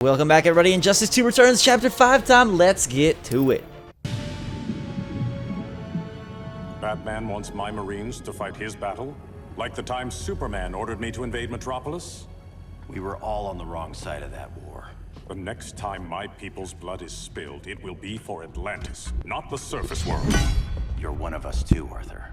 Welcome back, everybody. Injustice 2 returns, Chapter 5 time. Let's get to it. Batman wants my Marines to fight his battle? Like the time Superman ordered me to invade Metropolis? We were all on the wrong side of that war. The next time my people's blood is spilled, it will be for Atlantis, not the surface world. You're one of us too, Arthur.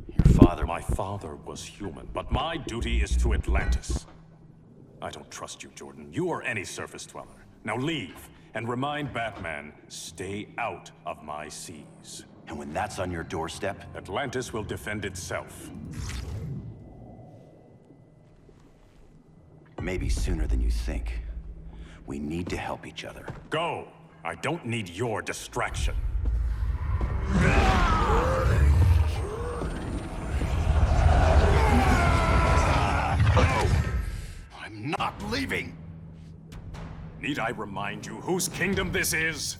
Your father... My father was human, but my duty is to Atlantis. I don't trust you, Jordan. You or any surface dweller. Now leave, and remind Batman, stay out of my seas. And when that's on your doorstep... Atlantis will defend itself. Maybe sooner than you think. We need to help each other. Go! I don't need your distraction. I'm not leaving! Need I remind you whose kingdom this is?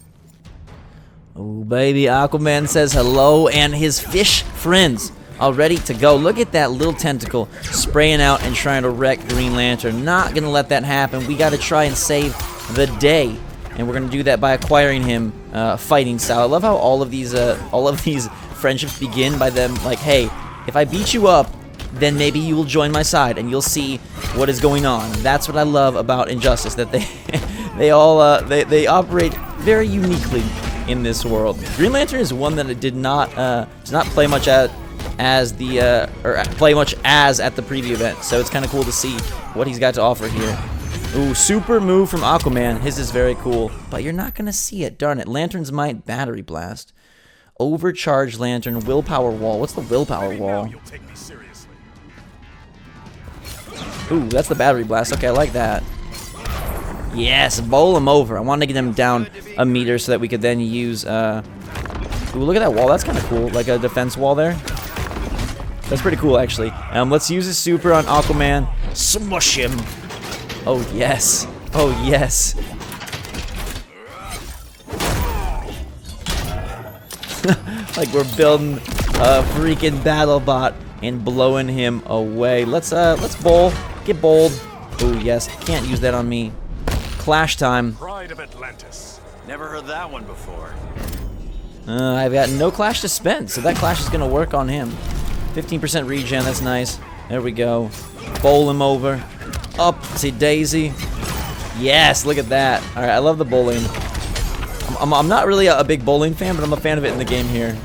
Oh, baby. Aquaman says hello, and his fish friends are ready to go. Look at that little tentacle spraying out and trying to wreck Green Lantern. Not going to let that happen. We got to try and save the day, and we're going to do that by acquiring him fighting style. I love how all of these friendships begin by them like, hey, if I beat you up, then maybe you will join my side and you'll see what is going on. That's what I love about Injustice, that they operate very uniquely in this world. Green Lantern is one that it does not play much at at the preview event, so it's kind of cool to see what he's got to offer here. Ooh, super move from Aquaman. His is very cool, but you're not gonna see it. Darn it. Lantern's Might, Battery Blast, Overcharged Lantern, Willpower Wall. What's the Willpower Wall? Ooh, that's the Battery Blast. Okay, I like that. Yes, bowl him over. I want to get him down a meter so that we could then use... Ooh, look at that wall. That's kind of cool. Like a defense wall there. That's pretty cool, actually. Let's use his super on Aquaman. Smush him. Oh, yes. Oh, yes. Like we're building a freaking battle bot and blowing him away. Let's bowl. Get bold. Oh, yes. Can't use that on me. Clash time. Pride of Atlantis. Never heard that one before. I've got no clash to spend, so that clash is going to work on him. 15% regen, that's nice. There we go. Bowl him over. Upsy daisy. Yes, look at that. Alright, I love the bowling. I'm not really a big bowling fan, but I'm a fan of it in the game here.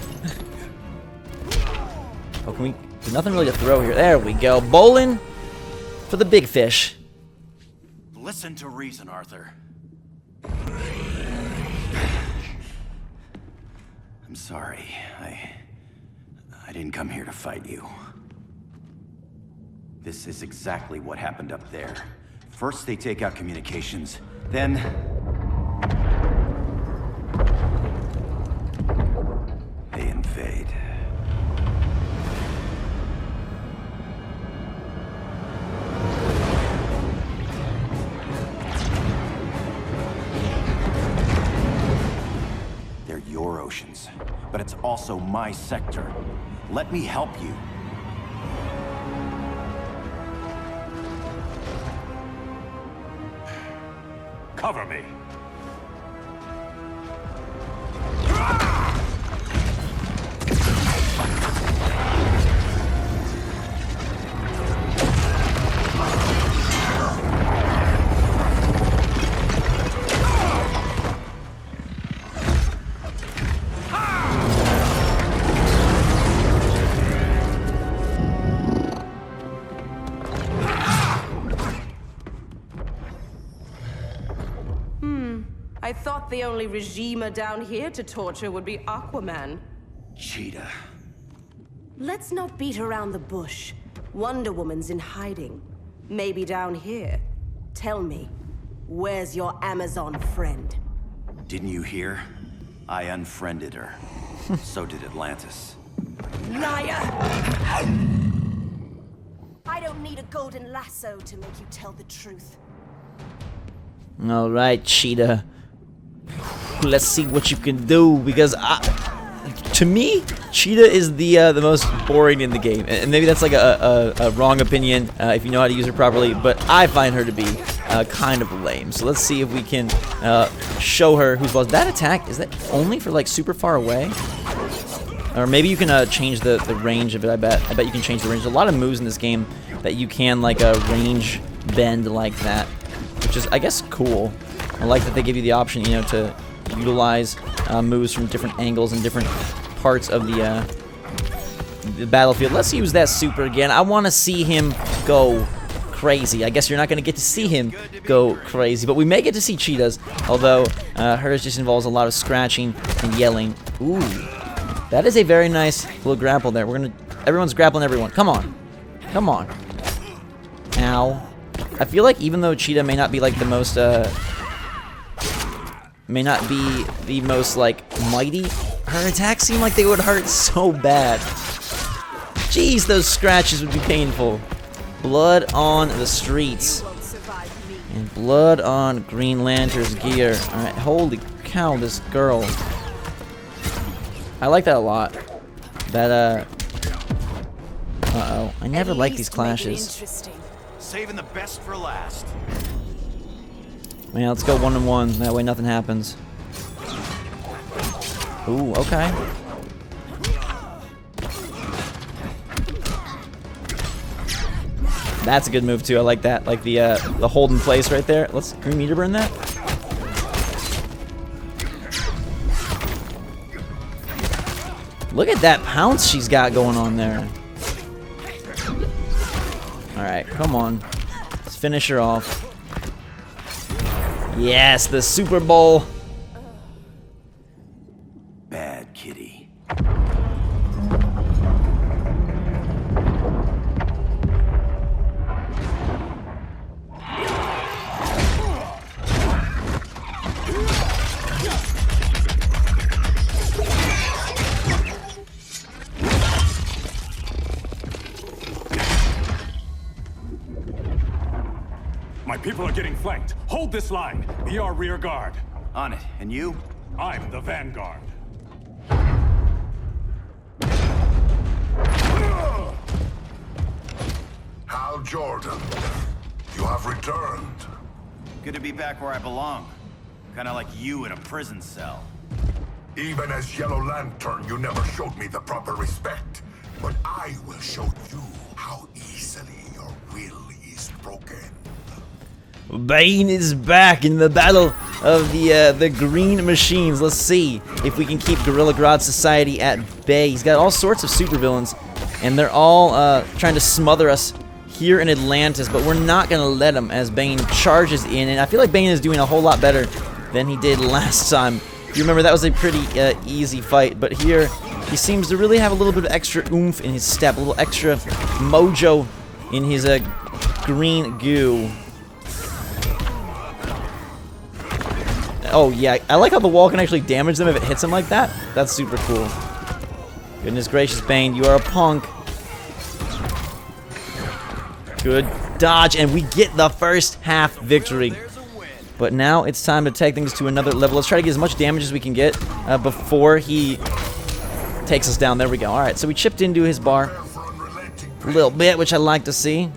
Oh, can we... There's nothing really to throw here. There we go. Bowling for the big fish. Listen to reason, Arthur. I'm sorry. I didn't come here to fight you. This is exactly what happened up there. First they take out communications, then... they invade. They're your oceans, but it's also my sector. Let me help you. Cover me. I thought the only regimer down here to torture would be Aquaman. Cheetah. Let's not beat around the bush. Wonder Woman's in hiding. Maybe down here. Tell me, where's your Amazon friend? Didn't you hear? I unfriended her. So did Atlantis. Liar! I don't need a golden lasso to make you tell the truth. All right, Cheetah. Let's see what you can do, because to me, Cheetah is the most boring in the game, and maybe that's like a wrong opinion if you know how to use her properly. But I find her to be kind of lame. So let's see if we can show her who's boss. That attack, is that only for like super far away? Or maybe you can change the range of it. I bet you can change the range. There's a lot of moves in this game that you can like range bend like that, which is, I guess, cool. I like that they give you the option, you know, to utilize moves from different angles and different parts of the battlefield. Let's use that super again. I want to see him go crazy. I guess you're not going to get to see him go crazy, but we may get to see Cheetah's, although hers just involves a lot of scratching and yelling. Ooh, that is a very nice little grapple there. Everyone's grappling everyone. Come on. Come on. Ow. I feel like even though Cheetah may not be like the most, like mighty, her attacks seem like they would hurt so bad. Jeez, those scratches would be painful. Blood on the streets. And blood on Green Lantern's gear. Alright, holy cow, this girl. I like that a lot. That, uh-oh. I never like these clashes. Saving the best for last. Man, let's go 1-on-1. That way nothing happens. Ooh, okay. That's a good move too. I like that. Like the hold in place right there. Can we meter burn that? Look at that pounce she's got going on there. Alright, come on. Let's finish her off. Yes, the Super Bowl. Bad kitty. My people are getting flanked. Hold this line. Be our rear guard. On it. And you? I'm the vanguard. Hal Jordan, you have returned. Good to be back where I belong. Kinda like you in a prison cell. Even as Yellow Lantern, you never showed me the proper respect. But I will show you how easily your will is broken. Bane is back in the battle of the green machines. Let's see if we can keep Gorilla Grodd Society at bay. He's got all sorts of supervillains, and they're all trying to smother us here in Atlantis, but we're not going to let him as Bane charges in, and I feel like Bane is doing a whole lot better than he did last time. You remember that was a pretty easy fight, but here he seems to really have a little bit of extra oomph in his step, a little extra mojo in his green goo. Oh yeah, I like how the wall can actually damage them if it hits them like that. That's super cool. Goodness gracious, Bane, you are a punk. Good dodge, and we get the first half victory. But now it's time to take things to another level. Let's try to get as much damage as we can get before he takes us down. There we go. Alright, so we chipped into his bar a little bit, which I like to see.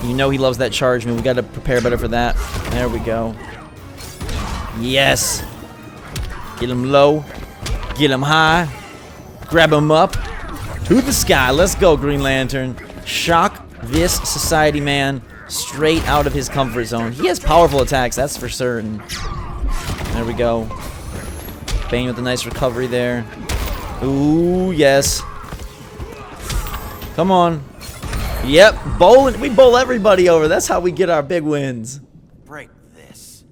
You know he loves that charge move. We got to prepare better for that. There we go. Yes. Get him low. Get him high. Grab him up. To the sky. Let's go, Green Lantern. Shock this society man straight out of his comfort zone. He has powerful attacks, that's for certain. There we go. Bane with a nice recovery there. Ooh, yes. Come on. Yep, bowling. We bowl everybody over. That's how we get our big wins. Break this.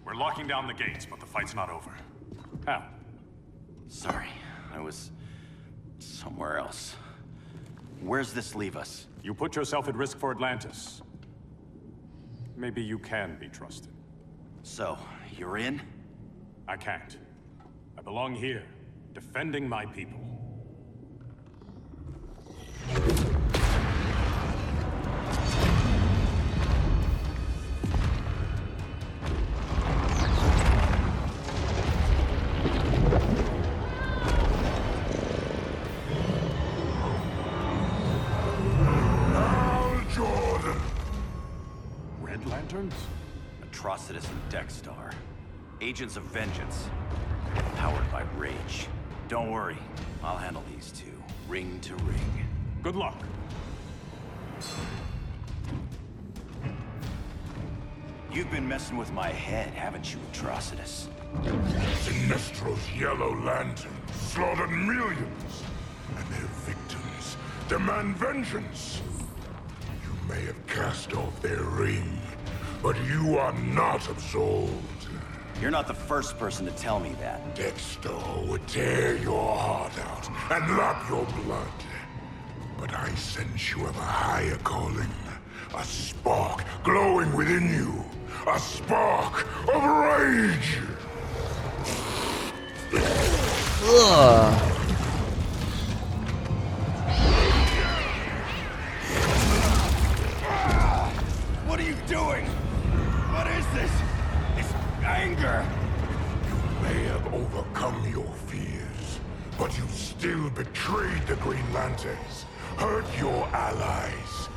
We're locking down the gates, but the fight's not over. Hal. Sorry, I was somewhere else. Where's this leave us? You put yourself at risk for Atlantis. Maybe you can be trusted. So, you're in? I can't. I belong here, defending my people. lanterns? Atrocitus and Dexstar. Agents of vengeance. Powered by rage. Don't worry, I'll handle these two, ring to ring. Good luck. You've been messing with my head, haven't you, Atrocitus? Sinestro's Yellow Lantern slaughtered millions, and their victims demand vengeance. You may have cast off their ring, but you are not absolved. You're not the first person to tell me that. Dexter would tear your heart out and lap your blood. But I sense you have a higher calling. A spark glowing within you. A spark of rage! Ugh. What are you doing? What is this? It's anger. You may have overcome your fears, but you still betrayed the Green Lanterns, hurt your allies.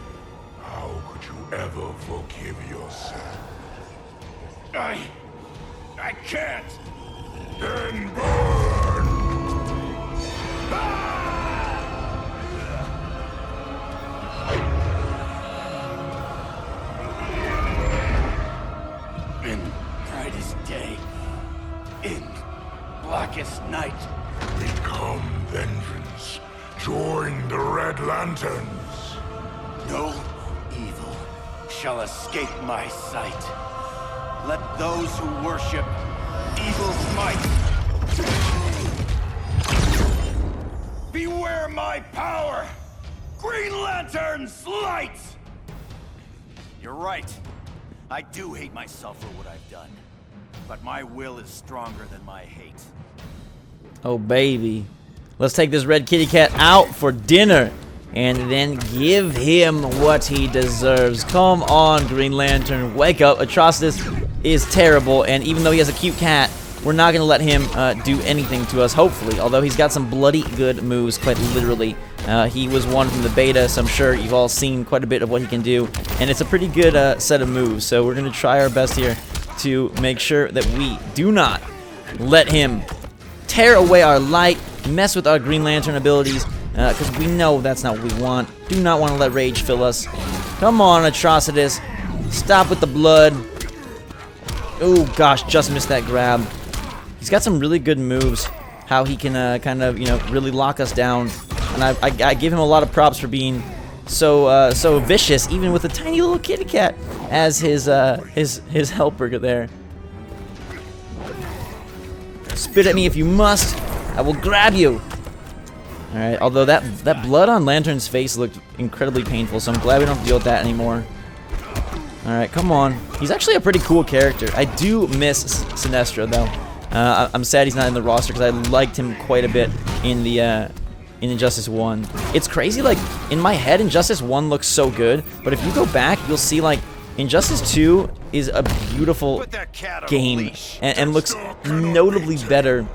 How could you ever forgive yourself? I can't. Then burn! In brightest day, in blackest night. Become vengeance. Join the Red Lanterns. No evil shall escape my sight. Let those who worship evil's might beware my power! Green Lantern's light! You're right. I do hate myself for what I've done. But my will is stronger than my hate. Oh, baby. Let's take this red kitty cat out for dinner and then give him what he deserves. Come on, Green Lantern. Wake up. Atrocitus is terrible, and even though he has a cute cat, we're not going to let him do anything to us, hopefully. Although he's got some bloody good moves, quite literally. He was one from the beta, so I'm sure you've all seen quite a bit of what he can do. And it's a pretty good set of moves, so we're going to try our best here to make sure that we do not let him tear away our light, mess with our Green Lantern abilities, because we know that's not what we want. Do not want to let rage fill us. Come on, Atrocitus. Stop with the blood. Oh, gosh, just missed that grab. He's got some really good moves, how he can kind of, really lock us down. And I give him a lot of props for being so vicious, even with a tiny little kitty cat as his helper there. Spit at me if you must. I will grab you. All right. Although that blood on Lantern's face looked incredibly painful, so I'm glad we don't have to deal with that anymore. All right, come on. He's actually a pretty cool character. I do miss Sinestro though. I'm sad he's not in the roster because I liked him quite a bit in the in Injustice 1. It's crazy. Like in my head, Injustice 1 looks so good, but if you go back, you'll see like Injustice 2 is a beautiful game and looks notably better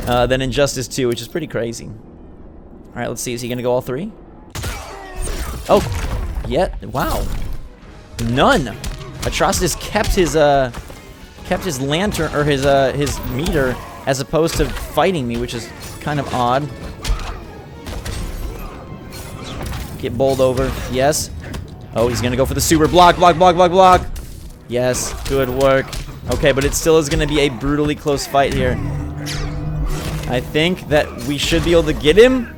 than Injustice 2, which is pretty crazy. All right, let's see. Is he gonna go all three? Oh, yeah. Wow. None. Atrocitus kept his lantern or his meter as opposed to fighting me, which is kind of odd. Get bowled over. Yes. Oh, he's gonna go for the super block. Block. Yes. Good work. Okay, but it still is gonna be a brutally close fight here. I think that we should be able to get him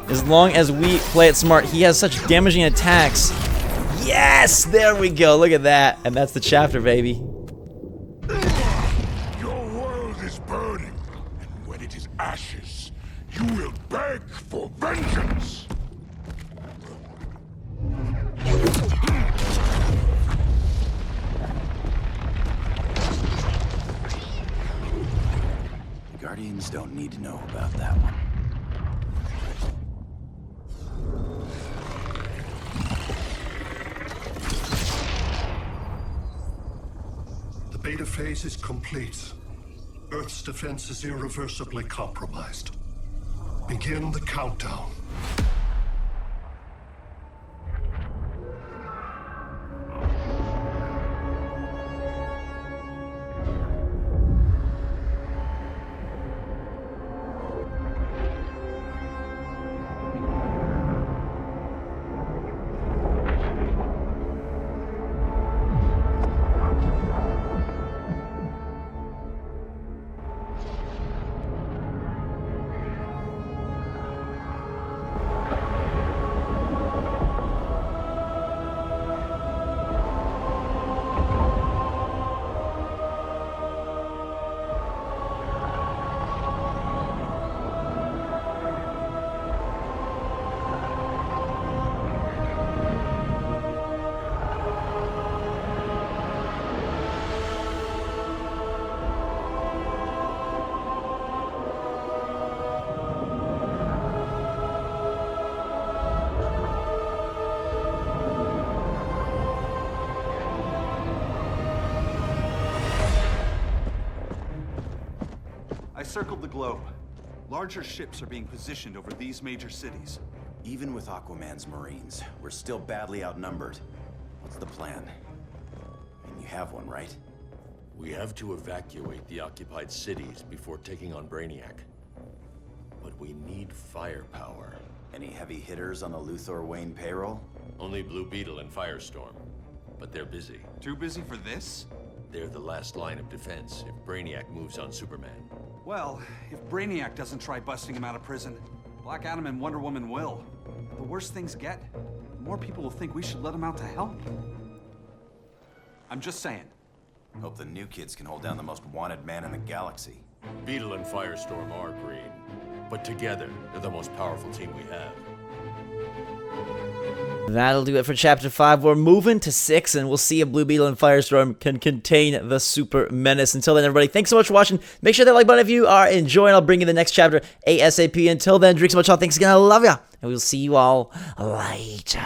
as long as we play it smart. He has such damaging attacks. Yes! There we go. Look at that. And that's the chapter, baby. Your world is burning, and when it is ashes, you will beg for vengeance. Guardians don't need to know about that one. The beta phase is complete. Earth's defense is irreversibly compromised. Begin the countdown. I circled the globe. Larger ships are being positioned over these major cities. Even with Aquaman's Marines, we're still badly outnumbered. What's the plan? And you have one, right? We have to evacuate the occupied cities before taking on Brainiac. But we need firepower. Any heavy hitters on the Luthor Wayne payroll? Only Blue Beetle and Firestorm. But they're busy. Too busy for this? They're the last line of defense if Brainiac moves on Superman. Well, if Brainiac doesn't try busting him out of prison, Black Adam and Wonder Woman will. The worse things get, the more people will think we should let him out to help. I'm just saying. Hope the new kids can hold down the most wanted man in the galaxy. Beetle and Firestorm are green. But together, they're the most powerful team we have. That'll do it for Chapter 5. We're moving to 6, and we'll see if Blue Beetle and Firestorm can contain the Super Menace. Until then, everybody, thanks so much for watching. Make sure that like button if you are enjoying. I'll bring you the next chapter ASAP. Until then, drink so much hot. Thanks again. I love ya. And we'll see you all later.